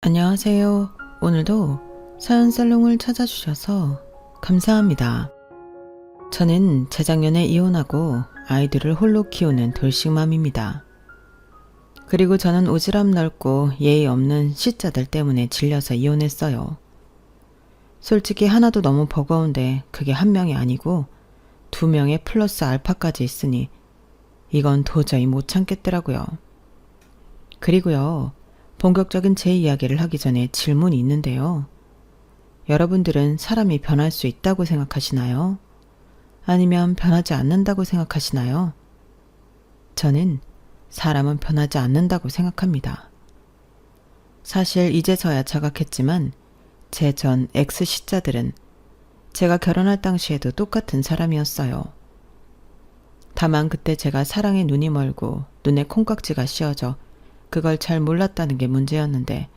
안녕하세요. 오늘도 사연살롱을 찾아주셔서 감사합니다. 저는 재작년에 이혼하고 아이들을 홀로 키우는 돌싱맘입니다. 그리고 저는 오지랖 넓고 예의 없는 시자들 때문에 질려서 이혼했어요. 솔직히 하나도 너무 버거운데 그게 한 명이 아니고 2명의 플러스 알파까지 있으니 이건 도저히 못 참겠더라고요. 그리고요. 본격적인 제 이야기를 하기 전에 질문이 있는데요. 여러분들은 사람이 변할 수 있다고 생각하시나요? 아니면 변하지 않는다고 생각하시나요? 저는 사람은 변하지 않는다고 생각합니다. 사실 이제서야 자각했지만 제 전 X시자들은 제가 결혼할 당시에도 똑같은 사람이었어요. 다만 그때 제가 사랑에 눈이 멀고 눈에 콩깍지가 씌어져 그걸 잘 몰랐다는 게 문제였는데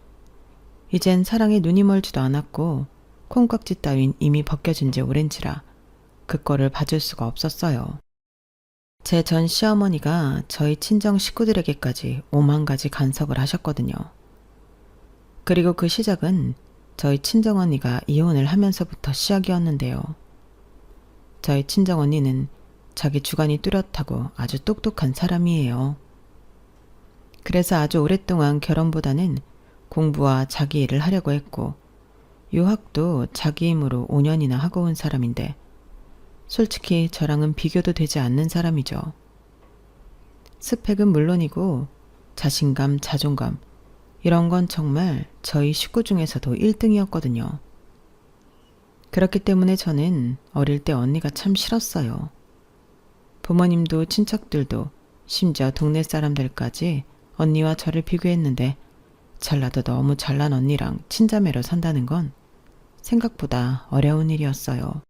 이젠 사랑에 눈이 멀지도 않았고 콩깍지 따윈 이미 벗겨진 지 오랜지라 그 꼴을 봐줄 수가 없었어요. 제 전 시어머니가 저희 친정 식구들에게까지 5만 가지 간섭을 하셨거든요. 그리고 그 시작은 저희 친정언니가 이혼을 하면서부터 시작이었는데요. 저희 친정언니는 자기 주관이 뚜렷하고 아주 똑똑한 사람이에요. 그래서 아주 오랫동안 결혼보다는 공부와 자기 일을 하려고 했고 유학도 자기 힘으로 5년이나 하고 온 사람인데 솔직히 저랑은 비교도 되지 않는 사람이죠. 스펙은 물론이고 자신감, 자존감 이런 건 정말 저희 식구 중에서도 1등이었거든요. 그렇기 때문에 저는 어릴 때 언니가 참 싫었어요. 부모님도 친척들도 심지어 동네 사람들까지 언니와 저를 비교했는데 잘나도 너무 잘난 언니랑 친자매로 산다는 건 생각보다 어려운 일이었어요.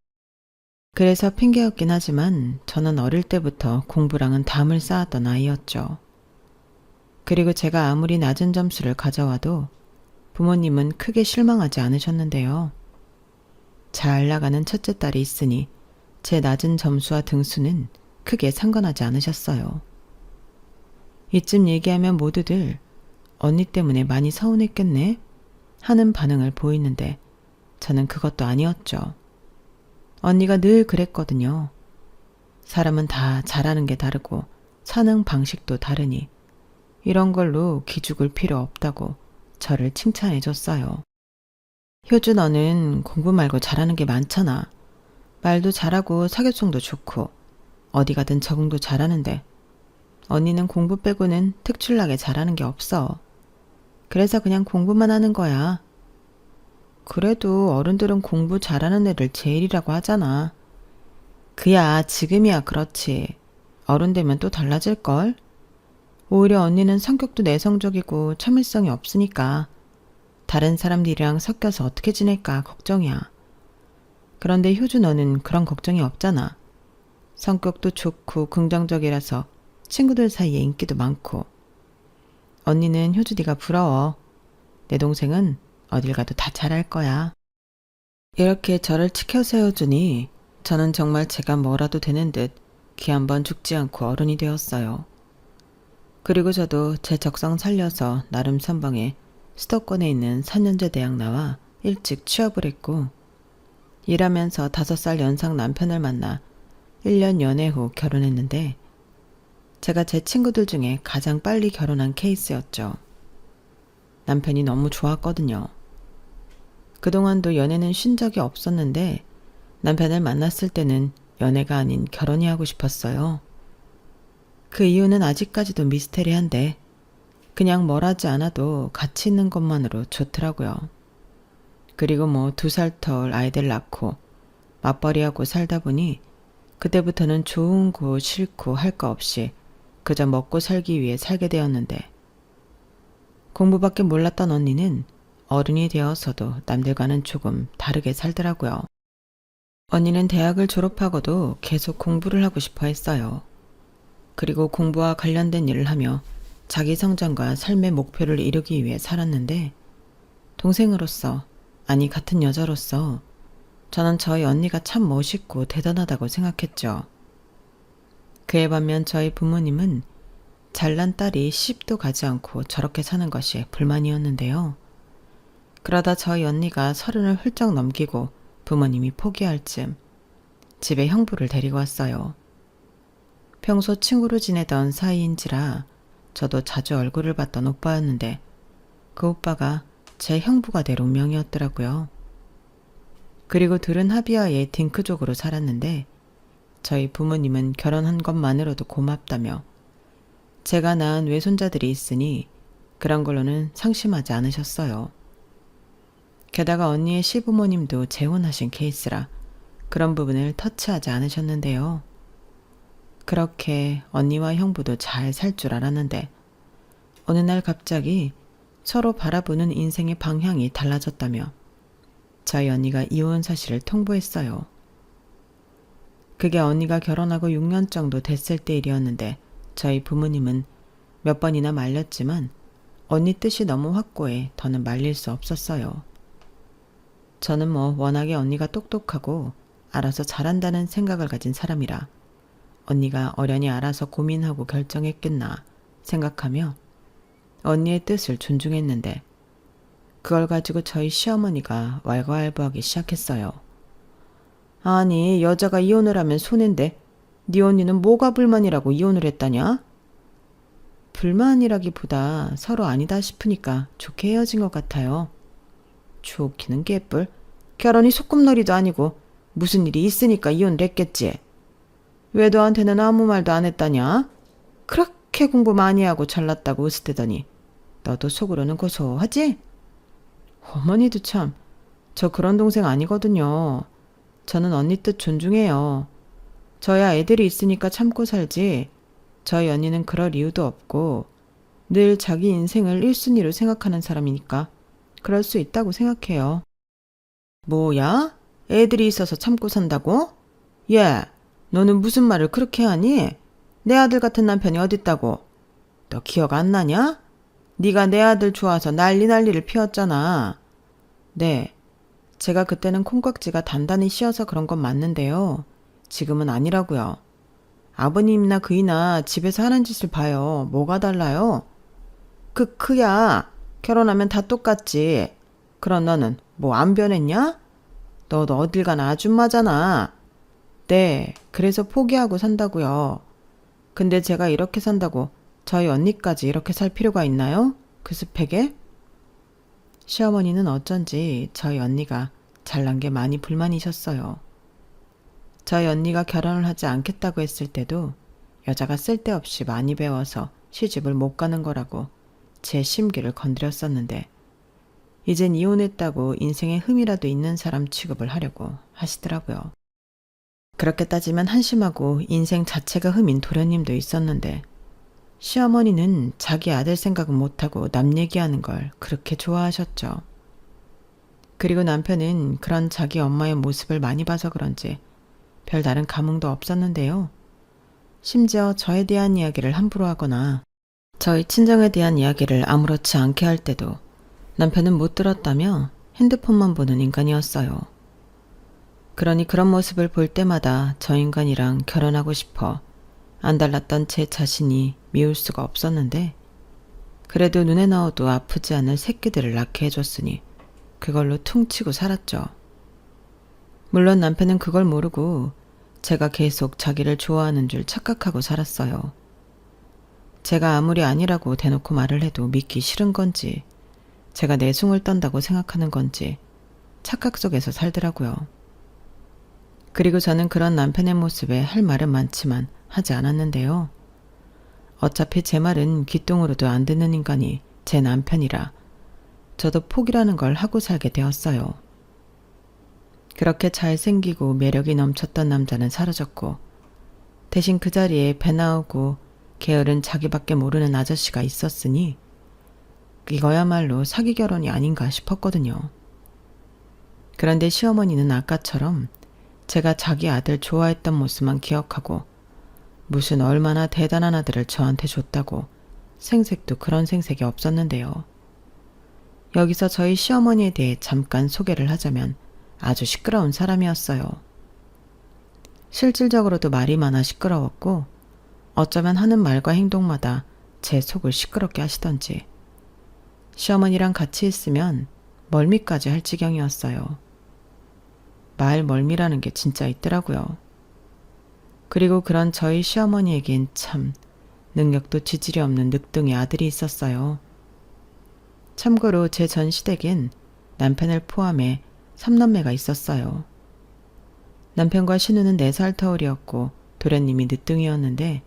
그래서 핑계였긴 하지만 저는 어릴 때부터 공부랑은 담을 쌓았던 아이였죠. 그리고 제가 아무리 낮은 점수를 가져와도 부모님은 크게 실망하지 않으셨는데요. 잘 나가는 첫째 딸이 있으니 제 낮은 점수와 등수는 크게 상관하지 않으셨어요. 이쯤 얘기하면 모두들 언니 때문에 많이 서운했겠네 하는 반응을 보이는데 저는 그것도 아니었죠. 언니가 늘 그랬거든요. 사람은 다 잘하는 게 다르고 사는 방식도 다르니 이런 걸로 기죽을 필요 없다고 저를 칭찬해 줬어요. 효주 너는 공부 말고 잘하는 게 많잖아. 말도 잘하고 사교성도 좋고 어디 가든 적응도 잘하는데 언니는 공부 빼고는 특출나게 잘하는 게 없어. 그래서 그냥 공부만 하는 거야. 그래도 어른들은 공부 잘하는 애를 제일이라고 하잖아. 그야 지금이야 그렇지. 어른 되면 또 달라질걸? 오히려 언니는 성격도 내성적이고 참을성이 없으니까 다른 사람들이랑 섞여서 어떻게 지낼까 걱정이야. 그런데 효주 너는 그런 걱정이 없잖아. 성격도 좋고 긍정적이라서 친구들 사이에 인기도 많고. 언니는 효주 네가 부러워. 내 동생은 어딜 가도 다 잘할 거야. 이렇게 저를 치켜 세워주니 저는 정말 제가 뭐라도 되는 듯 기 한 번 죽지 않고 어른이 되었어요. 그리고 저도 제 적성 살려서 나름 선방에 수도권에 있는 4년제 대학 나와 일찍 취업을 했고 일하면서 5살 연상 남편을 만나 1년 연애 후 결혼했는데 제가 제 친구들 중에 가장 빨리 결혼한 케이스였죠. 남편이 너무 좋았거든요. 그동안도 연애는 쉰 적이 없었는데 남편을 만났을 때는 연애가 아닌 결혼이 하고 싶었어요. 그 이유는 아직까지도 미스테리한데 그냥 뭘 하지 않아도 같이 있는 것만으로 좋더라고요. 그리고 뭐 2살 터울 아이들 낳고 맞벌이하고 살다 보니 그때부터는 좋은 거 싫고 할 거 없이 그저 먹고 살기 위해 살게 되었는데 공부밖에 몰랐던 언니는 어른이 되어서도 남들과는 조금 다르게 살더라고요. 언니는 대학을 졸업하고도 계속 공부를 하고 싶어 했어요. 그리고 공부와 관련된 일을 하며 자기 성장과 삶의 목표를 이루기 위해 살았는데 동생으로서, 아니 같은 여자로서 저는 저희 언니가 참 멋있고 대단하다고 생각했죠. 그에 반면 저희 부모님은 잘난 딸이 시집도 가지 않고 저렇게 사는 것이 불만이었는데요. 그러다 저희 언니가 30을 훌쩍 넘기고 부모님이 포기할 즈음 집에 형부를 데리고 왔어요. 평소 친구로 지내던 사이인지라 저도 자주 얼굴을 봤던 오빠였는데 그 오빠가 제 형부가 될 운명이었더라고요. 그리고 둘은 합의하에 딩크족으로 살았는데 저희 부모님은 결혼한 것만으로도 고맙다며 제가 낳은 외손자들이 있으니 그런 걸로는 상심하지 않으셨어요. 게다가 언니의 시부모님도 재혼하신 케이스라 그런 부분을 터치하지 않으셨는데요. 그렇게 언니와 형부도 잘 살 줄 알았는데 어느 날 갑자기 서로 바라보는 인생의 방향이 달라졌다며 저희 언니가 이혼 사실을 통보했어요. 그게 언니가 결혼하고 6년 정도 됐을 때 일이었는데 저희 부모님은 몇 번이나 말렸지만 언니 뜻이 너무 확고해 더는 말릴 수 없었어요. 저는 워낙에 언니가 똑똑하고 알아서 잘한다는 생각을 가진 사람이라 언니가 어련히 알아서 고민하고 결정했겠나 생각하며 언니의 뜻을 존중했는데 그걸 가지고 저희 시어머니가 왈가왈부하기 시작했어요. 아니 여자가 이혼을 하면 손해인데 네 언니는 뭐가 불만이라고 이혼을 했다냐? 불만이라기보다 서로 아니다 싶으니까 좋게 헤어진 것 같아요. 좋기는 개뿔. 결혼이 소꿉놀이도 아니고 무슨 일이 있으니까 이혼을 했겠지. 왜 너한테는 아무 말도 안 했다냐? 그렇게 공부 많이 하고 잘났다고 으스대더니 너도 속으로는 고소하지? 어머니도 참, 저 그런 동생 아니거든요. 저는 언니 뜻 존중해요. 저야 애들이 있으니까 참고 살지. 저희 언니는 그럴 이유도 없고 늘 자기 인생을 1순위로 생각하는 사람이니까 그럴 수 있다고 생각해요. 뭐야? 애들이 있어서 참고 산다고? 예, 너는 무슨 말을 그렇게 하니? 내 아들 같은 남편이 어딨다고? 너 기억 안 나냐? 네가 내 아들 좋아서 난리를 피웠잖아. 네, 제가 그때는 콩깍지가 단단히 씌어서 그런 건 맞는데요. 지금은 아니라고요. 아버님이나 그이나 집에서 하는 짓을 봐요. 뭐가 달라요? 그야 결혼하면 다 똑같지. 그럼 너는 뭐 안 변했냐? 너도 어딜 가나 아줌마잖아. 네, 그래서 포기하고 산다고요. 근데 제가 이렇게 산다고 저희 언니까지 이렇게 살 필요가 있나요? 그 스펙에? 시어머니는 어쩐지 저희 언니가 잘난 게 많이 불만이셨어요. 저희 언니가 결혼을 하지 않겠다고 했을 때도 여자가 쓸데없이 많이 배워서 시집을 못 가는 거라고 제 심기를 건드렸었는데 이젠 이혼했다고 인생에 흠이라도 있는 사람 취급을 하려고 하시더라고요. 그렇게 따지면 한심하고 인생 자체가 흠인 도련님도 있었는데 시어머니는 자기 아들 생각은 못하고 남 얘기하는 걸 그렇게 좋아하셨죠. 그리고 남편은 그런 자기 엄마의 모습을 많이 봐서 그런지 별다른 감흥도 없었는데요. 심지어 저에 대한 이야기를 함부로 하거나 저희 친정에 대한 이야기를 아무렇지 않게 할 때도 남편은 못 들었다며 핸드폰만 보는 인간이었어요. 그러니 그런 모습을 볼 때마다 저 인간이랑 결혼하고 싶어 안달났던 제 자신이 미울 수가 없었는데 그래도 눈에 넣어도 아프지 않을 새끼들을 낳게 해줬으니 그걸로 퉁치고 살았죠. 물론 남편은 그걸 모르고 제가 계속 자기를 좋아하는 줄 착각하고 살았어요. 제가 아무리 아니라고 대놓고 말을 해도 믿기 싫은 건지 제가 내숭을 떤다고 생각하는 건지 착각 속에서 살더라고요. 그리고 저는 그런 남편의 모습에 할 말은 많지만 하지 않았는데요. 어차피 제 말은 귀뚱으로도 안 듣는 인간이 제 남편이라 저도 포기라는 걸 하고 살게 되었어요. 그렇게 잘생기고 매력이 넘쳤던 남자는 사라졌고 대신 그 자리에 배 나오고 게으른 자기밖에 모르는 아저씨가 있었으니 이거야말로 사기 결혼이 아닌가 싶었거든요. 그런데 시어머니는 아까처럼 제가 자기 아들 좋아했던 모습만 기억하고 무슨 얼마나 대단한 아들을 저한테 줬다고 생색도 그런 생색이 없었는데요. 여기서 저희 시어머니에 대해 잠깐 소개를 하자면 아주 시끄러운 사람이었어요. 실질적으로도 말이 많아 시끄러웠고 어쩌면 하는 말과 행동마다 제 속을 시끄럽게 하시던지 시어머니랑 같이 있으면 멀미까지 할 지경이었어요. 말 멀미라는 게 진짜 있더라고요. 그리고 그런 저희 시어머니에겐 참 능력도 지질이 없는 늑둥이 아들이 있었어요. 참고로 제 전 시댁엔 남편을 포함해 3남매가 있었어요. 남편과 신우는 4살 터울이었고 도련님이 늦둥이였는데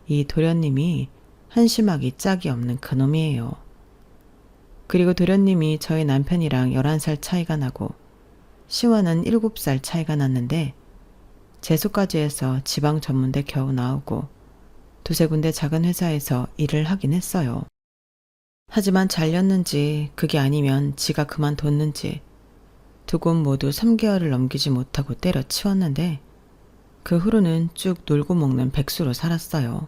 이 도련님이 한심하기 짝이 없는 그놈이에요. 그리고 도련님이 저희 남편이랑 11살 차이가 나고 시와는 7살 차이가 났는데 재수까지 해서 지방 전문대 겨우 나오고 두세 군데 작은 회사에서 일을 하긴 했어요. 하지만 잘렸는지 그게 아니면 지가 그만뒀는지 두 곳 모두 3개월을 넘기지 못하고 때려치웠는데 그 후로는 쭉 놀고 먹는 백수로 살았어요.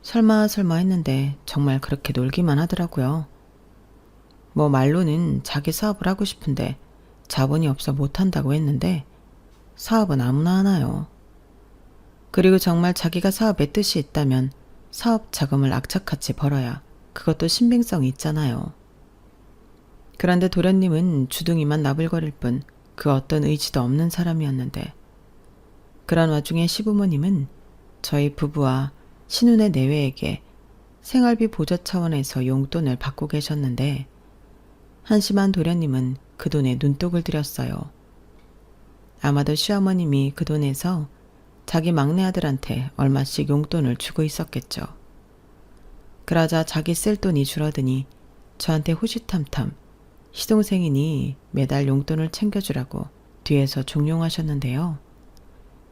설마 했는데 정말 그렇게 놀기만 하더라고요. 뭐 말로는 자기 사업을 하고 싶은데 자본이 없어 못한다고 했는데 사업은 아무나 하나요. 그리고 정말 자기가 사업에 뜻이 있다면 사업 자금을 악착같이 벌어야 그것도 신빙성이 있잖아요. 그런데 도련님은 주둥이만 나불거릴 뿐 그 어떤 의지도 없는 사람이었는데 그런 와중에 시부모님은 저희 부부와 신혼의 내외에게 생활비 보조 차원에서 용돈을 받고 계셨는데 한심한 도련님은 그 돈에 눈독을 들였어요. 아마도 시어머님이 그 돈에서 자기 막내 아들한테 얼마씩 용돈을 주고 있었겠죠. 그러자 자기 쓸 돈이 줄어드니 저한테 호시탐탐 시동생이니 매달 용돈을 챙겨주라고 뒤에서 종용하셨는데요.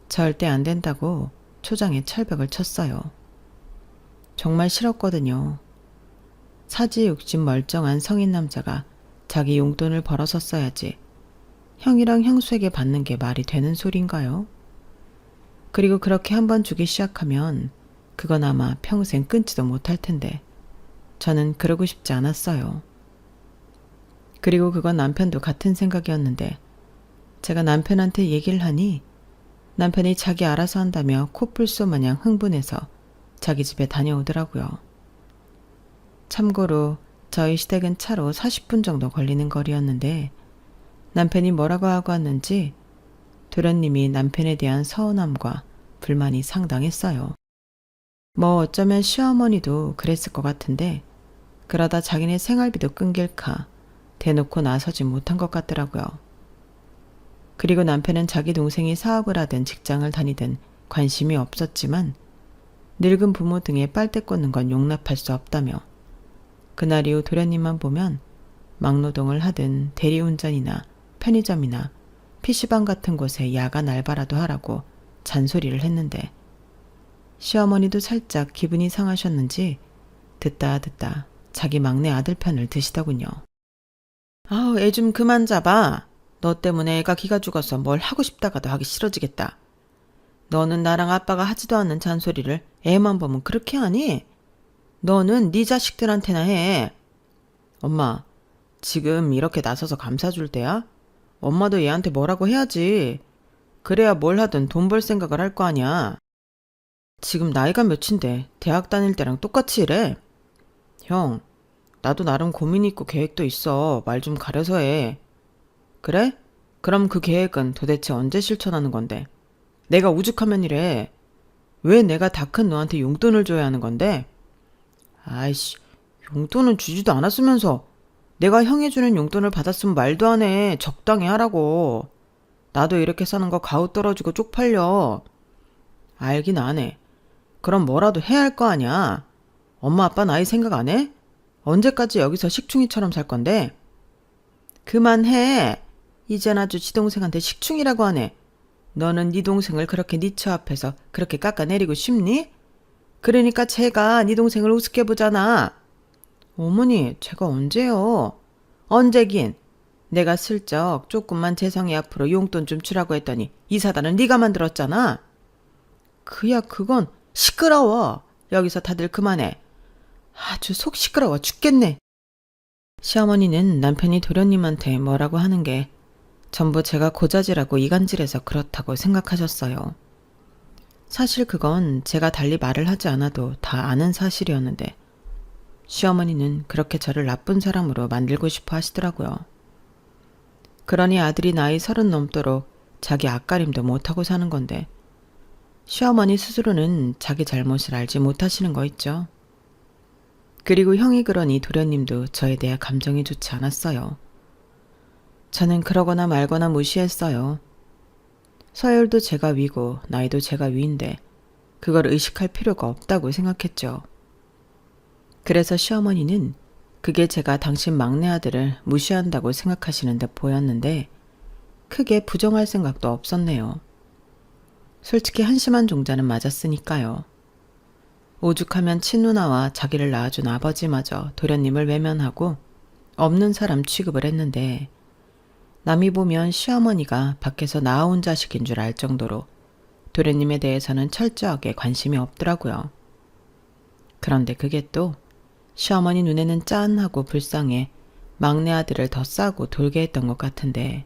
절대 안 된다고 초장에 철벽을 쳤어요. 정말 싫었거든요. 사지 욕심 멀쩡한 성인 남자가 자기 용돈을 벌어서 써야지 형이랑 형수에게 받는 게 말이 되는 소린가요? 그리고 그렇게 한번 주기 시작하면 그건 아마 평생 끊지도 못할 텐데 저는 그러고 싶지 않았어요. 그리고 그건 남편도 같은 생각이었는데 제가 남편한테 얘기를 하니 남편이 자기 알아서 한다며 코뿔소 마냥 흥분해서 자기 집에 다녀오더라고요. 참고로 저희 시댁은 차로 40분 정도 걸리는 거리였는데 남편이 뭐라고 하고 왔는지 도련님이 남편에 대한 서운함과 불만이 상당했어요. 뭐 어쩌면 시어머니도 그랬을 것 같은데 그러다 자기네 생활비도 끊길까 대놓고 나서지 못한 것 같더라고요. 그리고 남편은 자기 동생이 사업을 하든 직장을 다니든 관심이 없었지만 늙은 부모 등에 빨대 꽂는 건 용납할 수 없다며 그날 이후 도련님만 보면 막노동을 하든 대리운전이나 편의점이나 PC방 같은 곳에 야간 알바라도 하라고 잔소리를 했는데 시어머니도 살짝 기분이 상하셨는지 듣다 자기 막내 아들 편을 드시더군요. 아우, 애 좀 그만 잡아. 너 때문에 애가 기가 죽어서 뭘 하고 싶다가도 하기 싫어지겠다. 너는 나랑 아빠가 하지도 않는 잔소리를 애만 보면 그렇게 하니? 너는 네 자식들한테나 해. 엄마, 지금 이렇게 나서서 감싸줄 때야? 엄마도 얘한테 뭐라고 해야지. 그래야 뭘 하든 돈 벌 생각을 할 거 아니야. 지금 나이가 몇인데 대학 다닐 때랑 똑같이 이래? 형, 나도 나름 고민이 있고 계획도 있어. 말 좀 가려서 해. 그래? 그럼 그 계획은 도대체 언제 실천하는 건데? 내가 오죽하면 이래. 왜 내가 다 큰 너한테 용돈을 줘야 하는 건데? 아이씨, 용돈은 주지도 않았으면서 내가 형이 주는 용돈을 받았으면 말도 안 해. 적당히 하라고. 나도 이렇게 사는 거 가우 떨어지고 쪽팔려. 알긴 안 해. 그럼 뭐라도 해야 할 거 아니야. 엄마 아빠 나이 생각 안 해? 언제까지 여기서 식충이처럼 살 건데? 그만해. 이젠 아주 지 동생한테 식충이라고 하네. 너는 네 동생을 그렇게 네 처 앞에서 그렇게 깎아내리고 싶니? 그러니까 쟤가 네 동생을 우습게 보잖아. 어머니, 제가 언제요? 언제긴. 내가 슬쩍 조금만 재성이 앞으로 용돈 좀 주라고 했더니 이 사단은 네가 만들었잖아. 그야 그건 시끄러워. 여기서 다들 그만해. 아주 속 시끄러워 죽겠네. 시어머니는 남편이 도련님한테 뭐라고 하는 게 전부 제가 고자질하고 이간질해서 그렇다고 생각하셨어요. 사실 그건 제가 달리 말을 하지 않아도 다 아는 사실이었는데 시어머니는 그렇게 저를 나쁜 사람으로 만들고 싶어 하시더라고요. 그러니 아들이 나이 30 넘도록 자기 앞가림도 못하고 사는 건데 시어머니 스스로는 자기 잘못을 알지 못하시는 거 있죠. 그리고 형이 그러니 도련님도 저에 대해 감정이 좋지 않았어요. 저는 그러거나 말거나 무시했어요. 서열도 제가 위고 나이도 제가 위인데 그걸 의식할 필요가 없다고 생각했죠. 그래서 시어머니는 그게 제가 당신 막내 아들을 무시한다고 생각하시는 듯 보였는데 크게 부정할 생각도 없었네요. 솔직히 한심한 종자는 맞았으니까요. 오죽하면 친누나와 자기를 낳아준 아버지마저 도련님을 외면하고 없는 사람 취급을 했는데 남이 보면 시어머니가 밖에서 낳아온 자식인 줄 알 정도로 도련님에 대해서는 철저하게 관심이 없더라고요. 그런데 그게 또 시어머니 눈에는 짠하고 불쌍해 막내 아들을 더 싸고 돌게 했던 것 같은데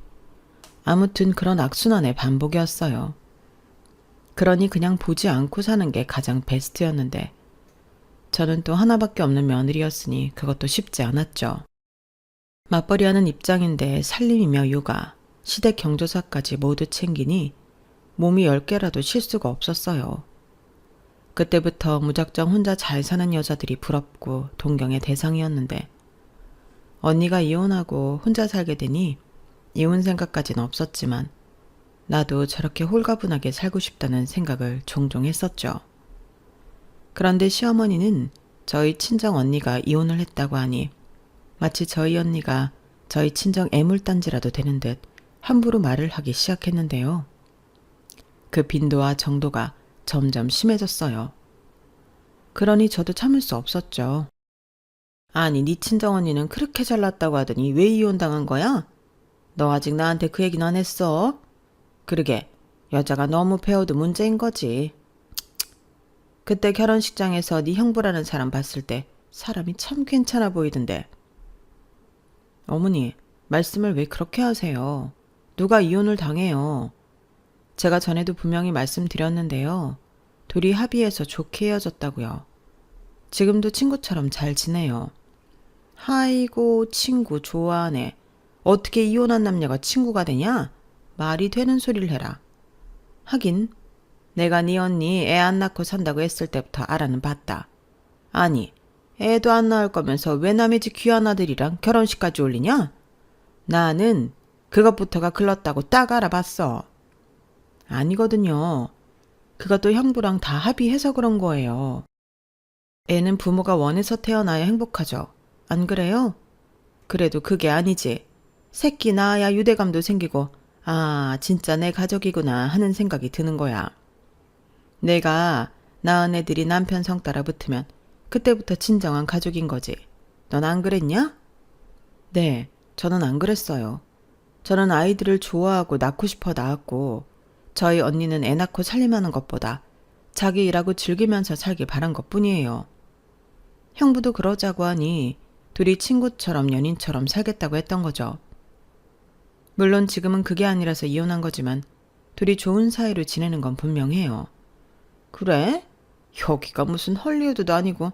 아무튼 그런 악순환의 반복이었어요. 그러니 그냥 보지 않고 사는 게 가장 베스트였는데 저는 또 하나밖에 없는 며느리였으니 그것도 쉽지 않았죠. 맞벌이 하는 입장인데 살림이며 육아, 시댁 경조사까지 모두 챙기니 몸이 10개라도 쉴 수가 없었어요. 그때부터 무작정 혼자 잘 사는 여자들이 부럽고 동경의 대상이었는데 언니가 이혼하고 혼자 살게 되니 이혼 생각까지는 없었지만 나도 저렇게 홀가분하게 살고 싶다는 생각을 종종 했었죠. 그런데 시어머니는 저희 친정 언니가 이혼을 했다고 하니 마치 저희 언니가 저희 친정 애물단지라도 되는 듯 함부로 말을 하기 시작했는데요. 그 빈도와 정도가 점점 심해졌어요. 그러니 저도 참을 수 없었죠. 아니, 네 친정 언니는 그렇게 잘났다고 하더니 왜 이혼당한 거야? 너 아직 나한테 그 얘기는 안 했어? 그러게, 여자가 너무 배워도 문제인 거지. 그때 결혼식장에서 네 형부라는 사람 봤을 때 사람이 참 괜찮아 보이던데. 어머니, 말씀을 왜 그렇게 하세요? 누가 이혼을 당해요? 제가 전에도 분명히 말씀드렸는데요. 둘이 합의해서 좋게 헤어졌다고요. 지금도 친구처럼 잘 지내요. 아이고, 친구 좋아하네. 어떻게 이혼한 남녀가 친구가 되냐? 말이 되는 소리를 해라. 하긴 내가 네 언니 애 안 낳고 산다고 했을 때부터 알아는 봤다. 아니, 애도 안 낳을 거면서 왜 남의 집 귀한 아들이랑 결혼식까지 올리냐? 나는 그것부터가 글렀다고 딱 알아봤어. 아니거든요. 그것도 형부랑 다 합의해서 그런 거예요. 애는 부모가 원해서 태어나야 행복하죠. 안 그래요? 그래도 그게 아니지. 새끼 낳아야 유대감도 생기고 아, 진짜 내 가족이구나 하는 생각이 드는 거야. 내가 낳은 애들이 남편 성 따라 붙으면 그때부터 진정한 가족인 거지. 넌 안 그랬냐? 네, 저는 안 그랬어요. 저는 아이들을 좋아하고 낳고 싶어 낳았고 저희 언니는 애 낳고 살림하는 것보다 자기 일하고 즐기면서 살길 바란 것뿐이에요. 형부도 그러자고 하니 둘이 친구처럼 연인처럼 살겠다고 했던 거죠. 물론 지금은 그게 아니라서 이혼한 거지만 둘이 좋은 사이로 지내는 건 분명해요. 그래? 여기가 무슨 헐리우드도 아니고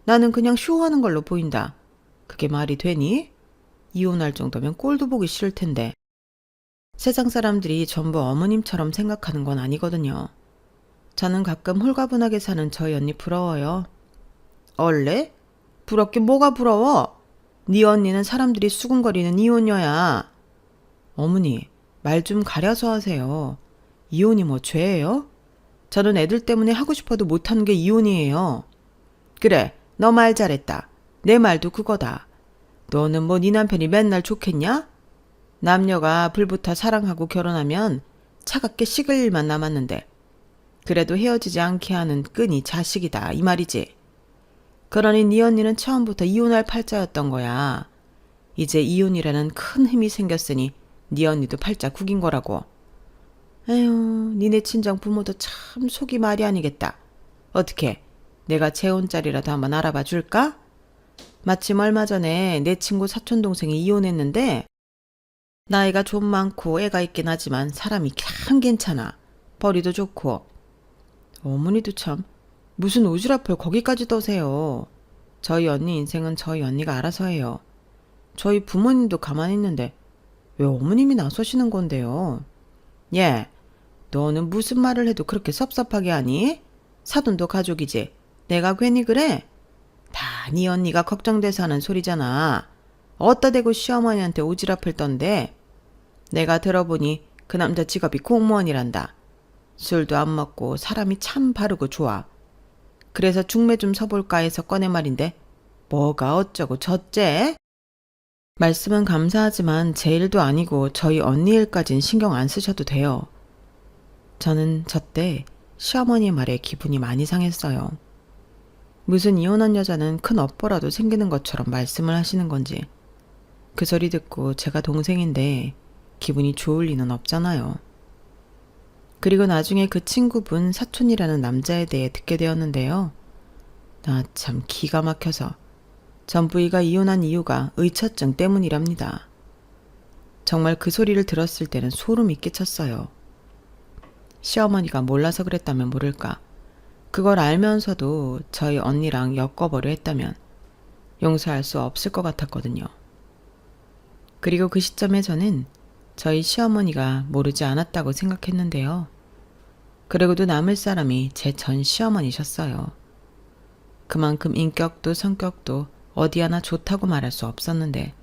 나는 그냥 쇼하는 걸로 보인다. 그게 말이 되니? 이혼할 정도면 꼴도 보기 싫을 텐데. 세상 사람들이 전부 어머님처럼 생각하는 건 아니거든요. 저는 가끔 홀가분하게 사는 저희 언니 부러워요. 얼레? 부럽긴 뭐가 부러워? 네 언니는 사람들이 수군거리는 이혼녀야. 어머니, 말 좀 가려서 하세요. 이혼이 뭐 죄예요? 저는 애들 때문에 하고 싶어도 못하는 게 이혼이에요. 그래, 너 말 잘했다. 내 말도 그거다. 너는 뭐 네 남편이 맨날 좋겠냐? 남녀가 불부터 사랑하고 결혼하면 차갑게 식을 일만 남았는데 그래도 헤어지지 않게 하는 끈이 자식이다 이 말이지. 그러니 네 언니는 처음부터 이혼할 팔자였던 거야. 이제 이혼이라는 큰 힘이 생겼으니 네 언니도 팔자 구긴 거라고. 에휴, 니네 친정 부모도 참 속이 말이 아니겠다. 어떻게 내가 재혼자리라도 한번 알아봐 줄까? 마침 얼마 전에 내 친구 사촌동생이 이혼했는데 나이가 좀 많고 애가 있긴 하지만 사람이 참 괜찮아. 벌이도 좋고. 어머니도 참 무슨 오지랖을 거기까지 떠세요. 저희 언니 인생은 저희 언니가 알아서 해요. 저희 부모님도 가만히 있는데 왜 어머님이 나서시는 건데요? 예, 너는 무슨 말을 해도 그렇게 섭섭하게 하니? 사돈도 가족이지. 내가 괜히 그래? 다 네 언니가 걱정돼서 하는 소리잖아. 어따 대고 시어머니한테 오지랖을 떤데. 내가 들어보니 그 남자 직업이 공무원이란다. 술도 안 먹고 사람이 참 바르고 좋아. 그래서 중매 좀 서볼까 해서 꺼낸 말인데 뭐가 어쩌고 저째? 말씀은 감사하지만 제 일도 아니고 저희 언니 일까진 신경 안 쓰셔도 돼요. 저는 저때 시어머니의 말에 기분이 많이 상했어요. 무슨 이혼한 여자는 큰 업보라도 생기는 것처럼 말씀을 하시는 건지. 그 소리 듣고 제가 동생인데 기분이 좋을 리는 없잖아요. 그리고 나중에 그 친구분 사촌이라는 남자에 대해 듣게 되었는데요. 나 참 기가 막혀서 전 부이가 이혼한 이유가 의처증 때문이랍니다. 정말 그 소리를 들었을 때는 소름이 끼쳤어요. 시어머니가 몰라서 그랬다면 모를까. 그걸 알면서도 저희 언니랑 엮어버려 했다면 용서할 수 없을 것 같았거든요. 그리고 그 시점에 저는 저희 시어머니가 모르지 않았다고 생각했는데요. 그러고도 남을 사람이 제 전 시어머니셨어요. 그만큼 인격도 성격도 어디 하나 좋다고 말할 수 없었는데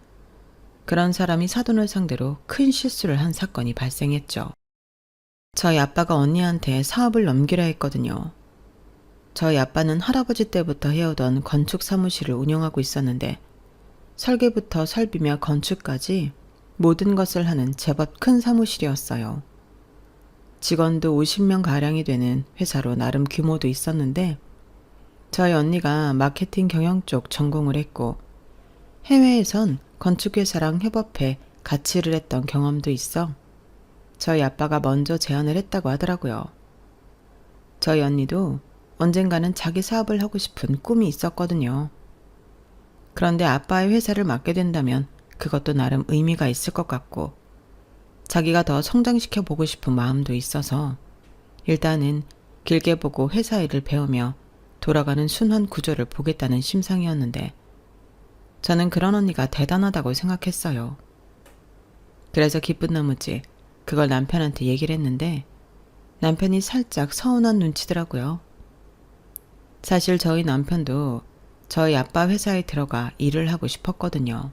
그런 사람이 사돈을 상대로 큰 실수를 한 사건이 발생했죠. 저희 아빠가 언니한테 사업을 넘기려 했거든요. 저희 아빠는 할아버지 때부터 해오던 건축 사무실을 운영하고 있었는데 설계부터 설비며 건축까지 모든 것을 하는 제법 큰 사무실이었어요. 직원도 50명가량이 되는 회사로 나름 규모도 있었는데 저희 언니가 마케팅 경영 쪽 전공을 했고 해외에선 건축회사랑 협업해 같이 일을 했던 경험도 있어 저희 아빠가 먼저 제안을 했다고 하더라고요. 저희 언니도 언젠가는 자기 사업을 하고 싶은 꿈이 있었거든요. 그런데 아빠의 회사를 맡게 된다면 그것도 나름 의미가 있을 것 같고 자기가 더 성장시켜 보고 싶은 마음도 있어서 일단은 길게 보고 회사 일을 배우며 돌아가는 순환 구조를 보겠다는 심상이었는데 저는 그런 언니가 대단하다고 생각했어요. 그래서 기쁜 나머지 그걸 남편한테 얘기를 했는데 남편이 살짝 서운한 눈치더라고요. 사실 저희 남편도 저희 아빠 회사에 들어가 일을 하고 싶었거든요.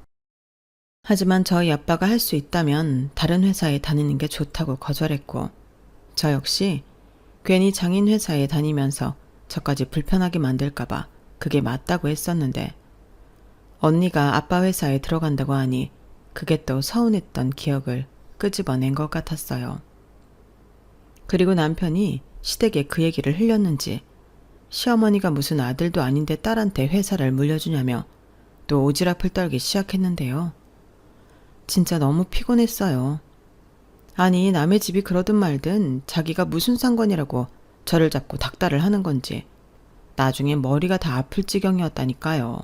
하지만 저희 아빠가 할 수 있다면 다른 회사에 다니는 게 좋다고 거절했고 저 역시 괜히 장인 회사에 다니면서 저까지 불편하게 만들까봐 그게 맞다고 했었는데 언니가 아빠 회사에 들어간다고 하니 그게 또 서운했던 기억을 끄집어낸 것 같았어요. 그리고 남편이 시댁에 그 얘기를 흘렸는지 시어머니가 무슨 아들도 아닌데 딸한테 회사를 물려주냐며 또 오지랖을 떨기 시작했는데요. 진짜 너무 피곤했어요. 아니 남의 집이 그러든 말든 자기가 무슨 상관이라고 저를 잡고 닥달을 하는 건지 나중에 머리가 다 아플 지경이었다니까요.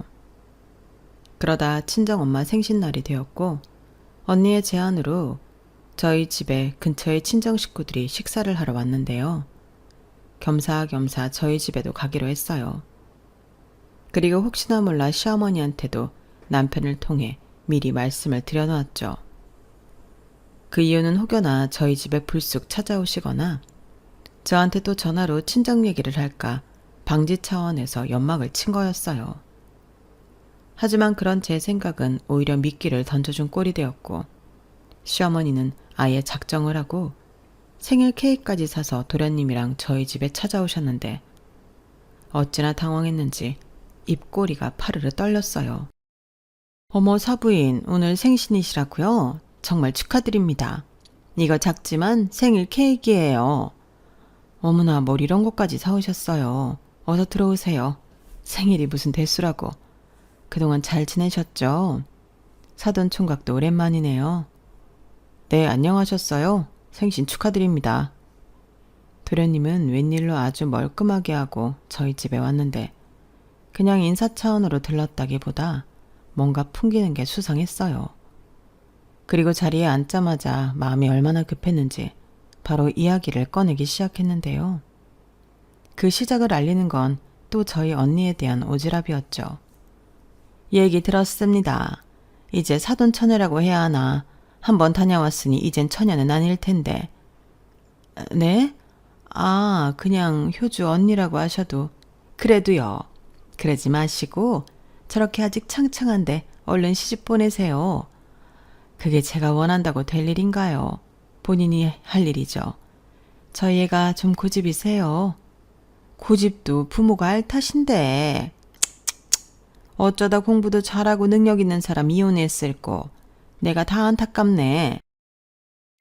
그러다 친정엄마 생신날이 되었고 언니의 제안으로 저희 집에 근처의 친정 식구들이 식사를 하러 왔는데요. 겸사겸사 저희 집에도 가기로 했어요. 그리고 혹시나 몰라 시어머니한테도 남편을 통해 미리 말씀을 드려놓았죠. 그 이유는 혹여나 저희 집에 불쑥 찾아오시거나 저한테 또 전화로 친정 얘기를 할까 방지 차원에서 연막을 친 거였어요. 하지만 그런 제 생각은 오히려 미끼를 던져준 꼴이 되었고 시어머니는 아예 작정을 하고 생일 케이크까지 사서 도련님이랑 저희 집에 찾아오셨는데 어찌나 당황했는지 입꼬리가 파르르 떨렸어요. 어머 사부인 오늘 생신이시라고요? 정말 축하드립니다. 이거 작지만 생일 케이크예요. 어머나 뭘 이런 것까지 사오셨어요. 어서 들어오세요. 생일이 무슨 대수라고. 그동안 잘 지내셨죠? 사돈 총각도 오랜만이네요. 네, 안녕하셨어요. 생신 축하드립니다. 도련님은 웬일로 아주 멀끔하게 하고 저희 집에 왔는데 그냥 인사 차원으로 들렀다기보다 뭔가 풍기는 게 수상했어요. 그리고 자리에 앉자마자 마음이 얼마나 급했는지 바로 이야기를 꺼내기 시작했는데요. 그 시작을 알리는 건 또 저희 언니에 대한 오지랖이었죠. 얘기 들었습니다. 이제 사돈처녀라고 해야 하나. 한번 다녀왔으니 이젠 처녀는 아닐 텐데. 네? 아, 그냥 효주 언니라고 하셔도. 그래도요. 그러지 마시고 저렇게 아직 창창한데 얼른 시집 보내세요. 그게 제가 원한다고 될 일인가요? 본인이 할 일이죠. 저희 애가 좀 고집이세요. 고집도 부모가 알 탓인데. 어쩌다 공부도 잘하고 능력 있는 사람 이혼했을 거. 내가 다 안타깝네.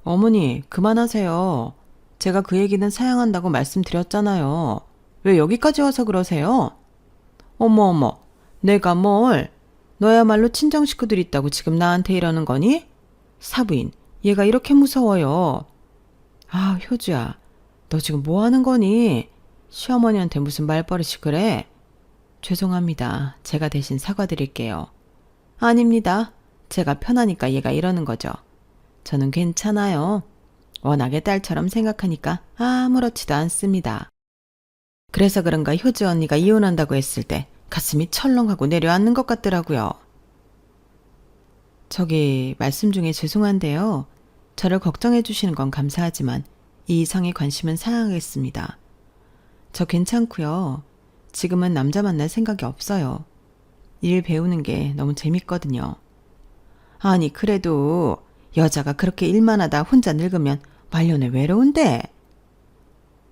어머니, 그만하세요. 제가 그 얘기는 사양한다고 말씀드렸잖아요. 왜 여기까지 와서 그러세요? 어머, 내가 뭘? 너야말로 친정 식구들 있다고 지금 나한테 이러는 거니? 사부인, 얘가 이렇게 무서워요. 아, 효주야, 너 지금 뭐 하는 거니? 시어머니한테 무슨 말버릇이 그래? 죄송합니다. 제가 대신 사과드릴게요. 아닙니다. 제가 편하니까 얘가 이러는 거죠. 저는 괜찮아요. 워낙에 딸처럼 생각하니까 아무렇지도 않습니다. 그래서 그런가 효주 언니가 이혼한다고 했을 때 가슴이 철렁하고 내려앉는 것 같더라고요. 저기 말씀 중에 죄송한데요. 저를 걱정해 주시는 건 감사하지만 이 이상의 관심은 사양하겠습니다. 저 괜찮고요. 지금은 남자 만날 생각이 없어요. 일 배우는 게 너무 재밌거든요. 아니 그래도 여자가 그렇게 일만 하다 혼자 늙으면 말년에 외로운데.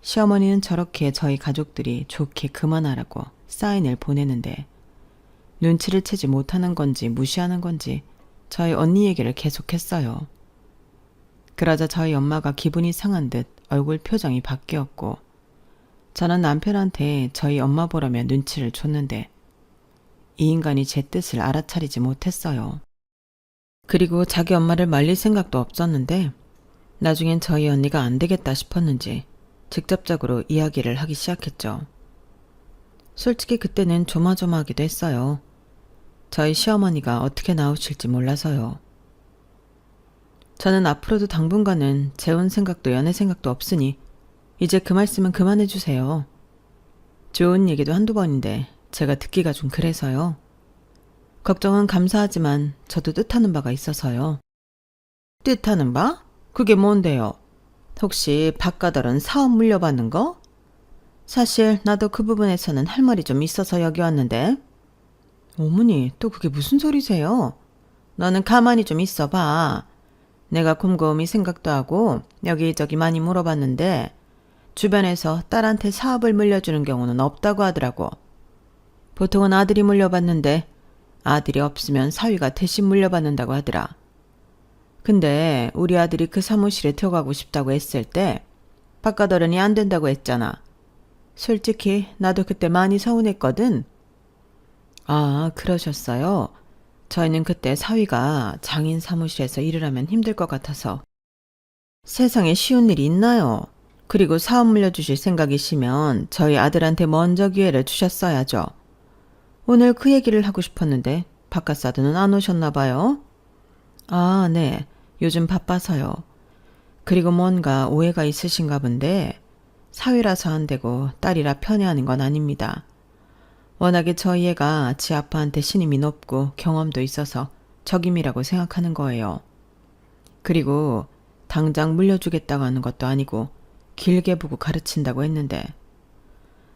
시어머니는 저렇게 저희 가족들이 좋게 그만하라고 사인을 보내는데 눈치를 채지 못하는 건지 무시하는 건지 저희 언니 얘기를 계속했어요. 그러자 저희 엄마가 기분이 상한 듯 얼굴 표정이 바뀌었고 저는 남편한테 저희 엄마 보라며 눈치를 줬는데 이 인간이 제 뜻을 알아차리지 못했어요. 그리고 자기 엄마를 말릴 생각도 없었는데 나중엔 저희 언니가 안 되겠다 싶었는지 직접적으로 이야기를 하기 시작했죠. 솔직히 그때는 조마조마하기도 했어요. 저희 시어머니가 어떻게 나오실지 몰라서요. 저는 앞으로도 당분간은 재혼 생각도 연애 생각도 없으니 이제 그 말씀은 그만해 주세요. 좋은 얘기도 한두 번인데 제가 듣기가 좀 그래서요. 걱정은 감사하지만 저도 뜻하는 바가 있어서요. 뜻하는 바? 그게 뭔데요? 혹시 바깥들은 사업 물려받는 거? 사실 나도 그 부분에서는 할 말이 좀 있어서 여기 왔는데. 어머니, 또 그게 무슨 소리세요? 너는 가만히 좀 있어봐. 내가 곰곰이 생각도 하고 여기저기 많이 물어봤는데 주변에서 딸한테 사업을 물려주는 경우는 없다고 하더라고. 보통은 아들이 물려받는데 아들이 없으면 사위가 대신 물려받는다고 하더라. 근데 우리 아들이 그 사무실에 들어가고 싶다고 했을 때 바깥어른이 안 된다고 했잖아. 솔직히 나도 그때 많이 서운했거든. 아, 그러셨어요? 저희는 그때 사위가 장인 사무실에서 일을 하면 힘들 것 같아서. 세상에 쉬운 일이 있나요? 그리고 사업 물려주실 생각이시면 저희 아들한테 먼저 기회를 주셨어야죠. 오늘 그 얘기를 하고 싶었는데 바깥사돈은 안 오셨나 봐요. 아, 네. 요즘 바빠서요. 그리고 뭔가 오해가 있으신가 본데 사위라서 안 되고 딸이라 편애하는 건 아닙니다. 워낙에 저희 애가 지 아빠한테 신임이 높고 경험도 있어서 적임이라고 생각하는 거예요. 그리고 당장 물려주겠다고 하는 것도 아니고 길게 보고 가르친다고 했는데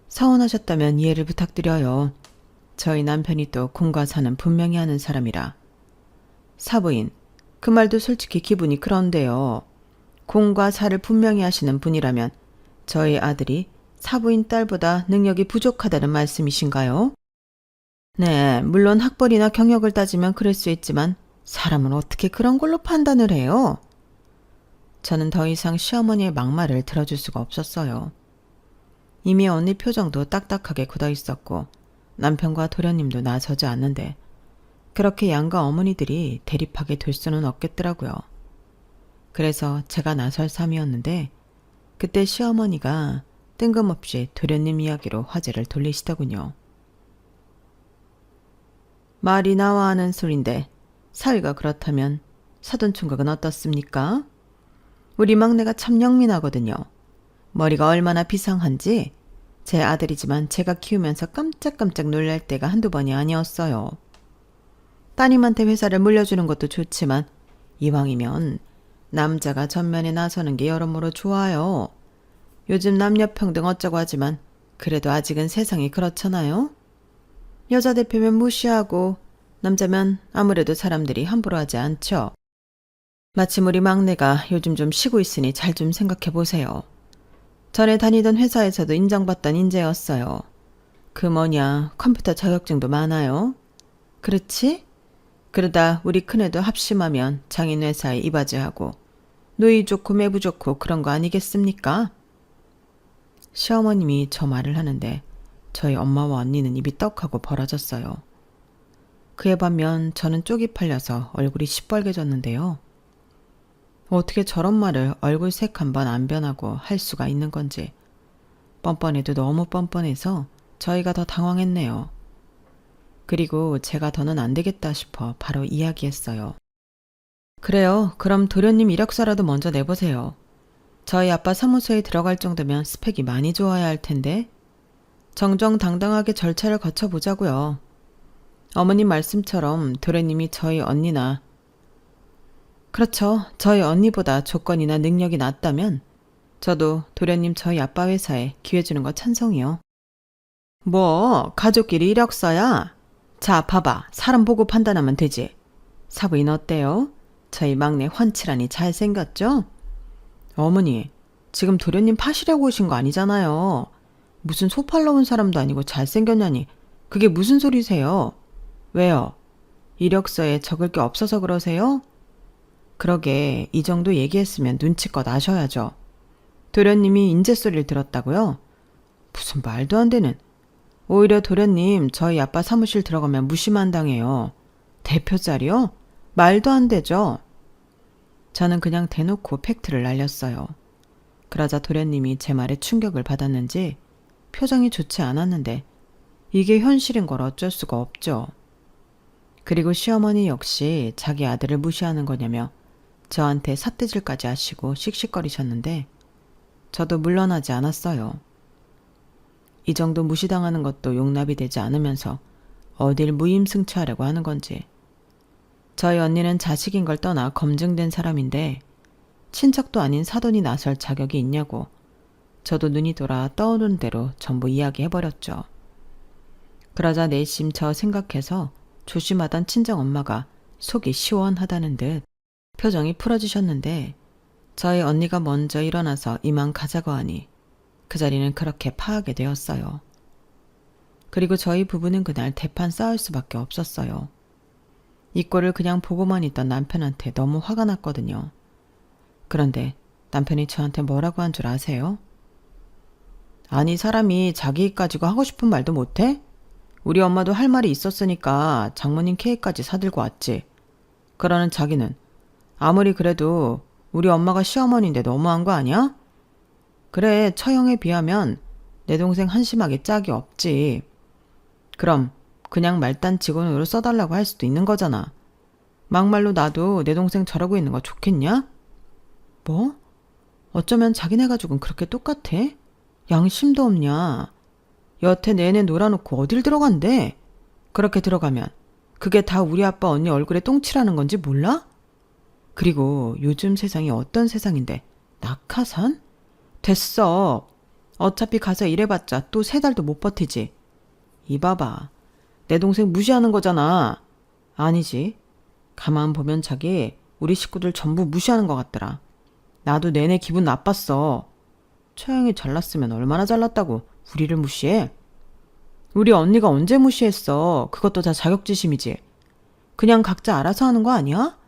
서운하셨다면 이해를 부탁드려요. 저희 남편이 또 공과사는 분명히 하는 사람이라. 사부인, 그 말도 솔직히 기분이 그런데요. 공과사를 분명히 하시는 분이라면 저희 아들이 사부인 딸보다 능력이 부족하다는 말씀이신가요? 네, 물론 학벌이나 경력을 따지면 그럴 수 있지만 사람은 어떻게 그런 걸로 판단을 해요? 저는 더 이상 시어머니의 막말을 들어줄 수가 없었어요. 이미 언니 표정도 딱딱하게 굳어 있었고 남편과 도련님도 나서지 않는데 그렇게 양가 어머니들이 대립하게 될 수는 없겠더라고요. 그래서 제가 나설 참이었는데 그때 시어머니가 뜬금없이 도련님 이야기로 화제를 돌리시더군요. 말이 나와 하는 소린데 사위가 그렇다면 사돈총각은 어떻습니까? 우리 막내가 참 영민하거든요. 머리가 얼마나 비상한지 제 아들이지만 제가 키우면서 깜짝깜짝 놀랄 때가 한두 번이 아니었어요. 따님한테 회사를 물려주는 것도 좋지만 이왕이면 남자가 전면에 나서는 게 여러모로 좋아요. 요즘 남녀평등 어쩌고 하지만 그래도 아직은 세상이 그렇잖아요. 여자 대표면 무시하고 남자면 아무래도 사람들이 함부로 하지 않죠. 마침 우리 막내가 요즘 좀 쉬고 있으니 잘 좀 생각해 보세요. 전에 다니던 회사에서도 인정받던 인재였어요. 그 뭐냐, 컴퓨터 자격증도 많아요. 그렇지? 그러다 우리 큰애도 합심하면 장인회사에 이바지하고 노이 좋고 매부 좋고 그런 거 아니겠습니까? 시어머님이 저 말을 하는데 저희 엄마와 언니는 입이 떡하고 벌어졌어요. 그에 반면 저는 쪽이 팔려서 얼굴이 시뻘개졌는데요. 어떻게 저런 말을 얼굴 색 한 번 안 변하고 할 수가 있는 건지 뻔뻔해도 너무 뻔뻔해서 저희가 더 당황했네요. 그리고 제가 더는 안 되겠다 싶어 바로 이야기했어요. 그래요. 그럼 도련님 이력서라도 먼저 내보세요. 저희 아빠 사무소에 들어갈 정도면 스펙이 많이 좋아야 할 텐데 정정당당하게 절차를 거쳐보자고요. 어머님 말씀처럼 도련님이 저희 언니나 그렇죠. 저희 언니보다 조건이나 능력이 낫다면 저도 도련님 저희 아빠 회사에 기회 주는 거 찬성이요. 뭐 가족끼리 이력서야? 자 봐봐. 사람 보고 판단하면 되지. 사부인 어때요? 저희 막내 훤칠하니 잘생겼죠? 어머니 지금 도련님 파시려고 오신 거 아니잖아요. 무슨 소 팔러 온 사람도 아니고 잘생겼냐니 그게 무슨 소리세요? 왜요? 이력서에 적을 게 없어서 그러세요? 그러게 이 정도 얘기했으면 눈치껏 아셔야죠. 도련님이 인재소리를 들었다고요? 무슨 말도 안 되는. 오히려 도련님 저희 아빠 사무실 들어가면 무시만 당해요. 대표 자리요? 말도 안 되죠. 저는 그냥 대놓고 팩트를 날렸어요. 그러자 도련님이 제 말에 충격을 받았는지 표정이 좋지 않았는데 이게 현실인 걸 어쩔 수가 없죠. 그리고 시어머니 역시 자기 아들을 무시하는 거냐며 저한테 삿대질까지 하시고 씩씩거리셨는데 저도 물러나지 않았어요. 이 정도 무시당하는 것도 용납이 되지 않으면서 어딜 무임승차하려고 하는 건지. 저희 언니는 자식인 걸 떠나 검증된 사람인데 친척도 아닌 사돈이 나설 자격이 있냐고 저도 눈이 돌아 떠오르는 대로 전부 이야기해버렸죠. 그러자 내심 저 생각해서 조심하던 친정엄마가 속이 시원하다는 듯 표정이 풀어지셨는데 저희 언니가 먼저 일어나서 이만 가자고 하니 그 자리는 그렇게 파하게 되었어요. 그리고 저희 부부는 그날 대판 싸울 수밖에 없었어요. 이 꼴을 그냥 보고만 있던 남편한테 너무 화가 났거든요. 그런데 남편이 저한테 뭐라고 한 줄 아세요? 아니 사람이 자기 일 가지고 하고 싶은 말도 못해? 우리 엄마도 할 말이 있었으니까 장모님 케이크까지 사들고 왔지. 그러는 자기는 아무리 그래도 우리 엄마가 시어머니인데 너무한 거 아니야? 그래 처형에 비하면 내 동생 한심하게 짝이 없지. 그럼 그냥 말단 직원으로 써달라고 할 수도 있는 거잖아. 막말로 나도 내 동생 저러고 있는 거 좋겠냐? 뭐? 어쩌면 자기네 가족은 그렇게 똑같아? 양심도 없냐? 여태 내내 놀아놓고 어딜 들어간대? 그렇게 들어가면 그게 다 우리 아빠 언니 얼굴에 똥칠하는 건지 몰라? 그리고 요즘 세상이 어떤 세상인데 낙하산? 됐어. 어차피 가서 일해봤자 또 3달도 못 버티지. 이봐봐. 내 동생 무시하는 거잖아. 아니지. 가만 보면 자기 우리 식구들 전부 무시하는 것 같더라. 나도 내내 기분 나빴어. 처형이 잘났으면 얼마나 잘났다고 우리를 무시해? 우리 언니가 언제 무시했어. 그것도 다 자격지심이지. 그냥 각자 알아서 하는 거 아니야?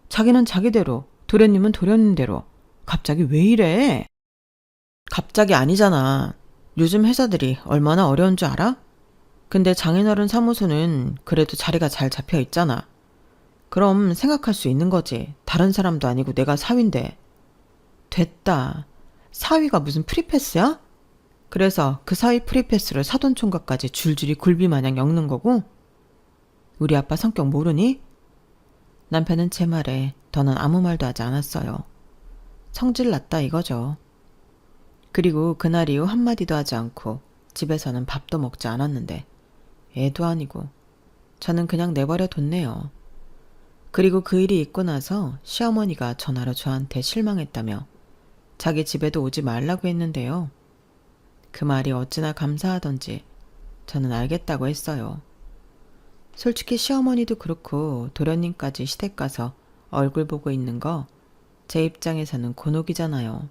자기는 자기대로, 도련님은 도련님대로. 갑자기 왜 이래? 갑자기 아니잖아. 요즘 회사들이 얼마나 어려운 줄 알아? 근데 장인어른 사무소는 그래도 자리가 잘 잡혀 있잖아. 그럼 생각할 수 있는 거지. 다른 사람도 아니고 내가 사위인데. 됐다. 사위가 무슨 프리패스야? 그래서 그 사위 프리패스를 사돈총각까지 줄줄이 굴비마냥 엮는 거고? 우리 아빠 성격 모르니? 남편은 제 말에 더는 아무 말도 하지 않았어요. 성질 났다 이거죠. 그리고 그날 이후 한마디도 하지 않고 집에서는 밥도 먹지 않았는데 애도 아니고 저는 그냥 내버려 뒀네요. 그리고 그 일이 있고 나서 시어머니가 전화로 저한테 실망했다며 자기 집에도 오지 말라고 했는데요. 그 말이 어찌나 감사하던지 저는 알겠다고 했어요. 솔직히 시어머니도 그렇고 도련님까지 시댁 가서 얼굴 보고 있는 거 제 입장에서는 곤혹이잖아요.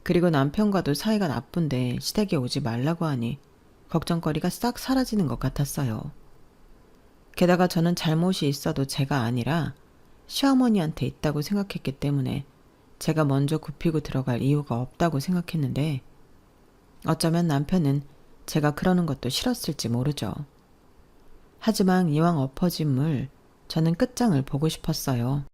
그리고 남편과도 사이가 나쁜데 시댁에 오지 말라고 하니 걱정거리가 싹 사라지는 것 같았어요. 게다가 저는 잘못이 있어도 제가 아니라 시어머니한테 있다고 생각했기 때문에 제가 먼저 굽히고 들어갈 이유가 없다고 생각했는데 어쩌면 남편은 제가 그러는 것도 싫었을지 모르죠. 하지만 이왕 엎어진 물, 저는 끝장을 보고 싶었어요.